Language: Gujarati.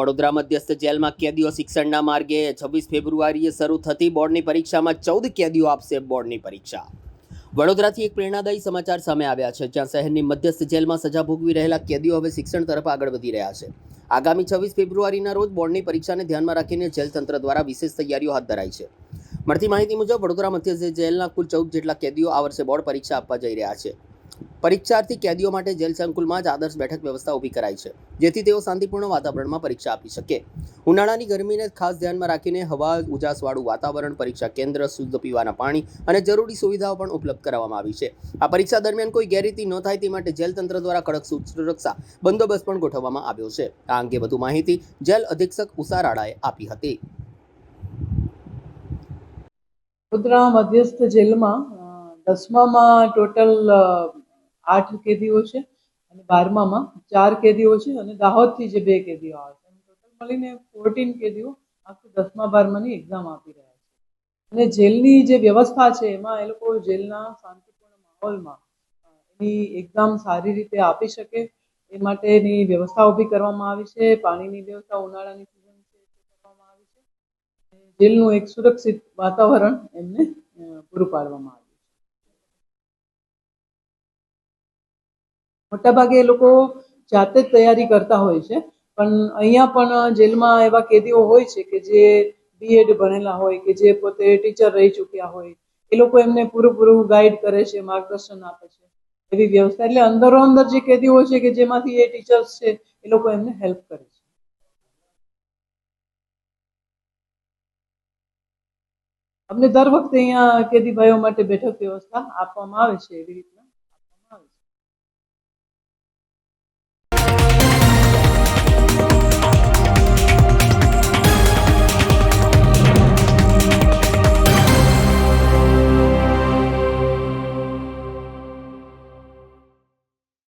વડોદરા મધ્યસ્થ જેલમાં કેદીઓ શિક્ષણના માર્ગે 26 ફેબ્રુઆરીએ શરૂ થતી બોર્ડની પરીક્ષામાં 14 કેદીઓ આપશે બોર્ડની પરીક્ષા। વડોદરાથી એક પ્રેરણાદાયી સમાચાર સામે આવ્યા છે, જ્યાં શહેરની મધ્યસ્થ જેલમાં સજા ભોગવી રહેલા કેદીઓ હવે શિક્ષણ તરફ આગળ વધી રહ્યા છે। આગામી 26 ફેબ્રુઆરીના રોજ બોર્ડની પરીક્ષાને ધ્યાનમાં રાખીને જેલ તંત્ર દ્વારા વિશેષ તૈયારીઓ હાથ ધરાઈ છે। મળતી માહિતી મુજબ વડોદરા મધ્યસ્થ જેલના કુલ 14 જેટલા કેદીઓ આ વર્ષે બોર્ડ પરીક્ષા આપવા જઈ રહ્યા છે। પરીક્ષાર્થી કેદીઓ માટે જેલ સંકુલમાં જ આદર્શ બેઠક વ્યવસ્થા ઊભી કરાઈ છે, જેથી તેઓ શાંતિપૂર્ણ વાતાવરણમાં પરીક્ષા આપી શકે। ઉનાળાની ગરમીને ખાસ ધ્યાનમાં રાખીને હવા ઉજાસવાળું વાતાવરણ, પરીક્ષા કેન્દ્ર, શુદ્ધ પીવાના પાણી અને જરૂરી સુવિધાઓ પણ ઉપલબ્ધ કરાવવામાં આવી છે। આ પરીક્ષા દરમિયાન કોઈ ગેરરીતિ ન થાય તે માટે જેલ તંત્ર દ્વારા કડક સુરક્ષા બંદોબસ્ત પણ ગોઠવવામાં આવ્યો છે। આ અંગે વધુ માહિતી જેલ અધિક્ષક ઉષા રાડાએ આપી હતી। વડોદરા મધ્યસ્થ જેલમાં 10મામાં ટોટલ 8 કેદીઓ છે અને 12મામાં 4 કેદીઓ છે અને દાહોદથી જે 2 કેદીઓ આવે છે, ટોટલ મળીને 14 કેદીઓ આખું 10મા 12માની એક્ઝામ આપી રહ્યા છે। અને જેલની જે વ્યવસ્થા છે એમાં એ લોકો જેલના શાંતિપૂર્ણ માહોલમાં એની એક્ઝામ સારી રીતે આપી શકે એ માટેની વ્યવસ્થા ઊભી કરવામાં આવી છે। પાણીની વ્યવસ્થા ઉનાળાની સિઝન છે કરવામાં આવી છે। જેલનું એક સુરક્ષિત વાતાવરણ એમને પૂરું પાડવામાં આવ્યું છે। મોટાભાગે એ લોકો જાતે જ તૈયારી કરતા હોય છે, પણ અહીંયા પણ જેલમાં એવા કેદીઓ હોય છે કે જે બીએડ ભણેલા હોય કે જે પોતે ટીચર રહી ચૂક્યા હોય, એ લોકો એમને પૂરું ગાઈડ કરે છે, માર્ગદર્શન આપે છે, એવી વ્યવસ્થા। એટલે અંદરો અંદર જે કેદીઓ છે કે જેમાંથી એ ટીચર્સ છે એ લોકો એમને હેલ્પ કરે છે। અમને દર વખતે અહીંયા કેદી ભાઈઓ માટે બેઠક વ્યવસ્થા આપવામાં આવે છે, એવી રીતે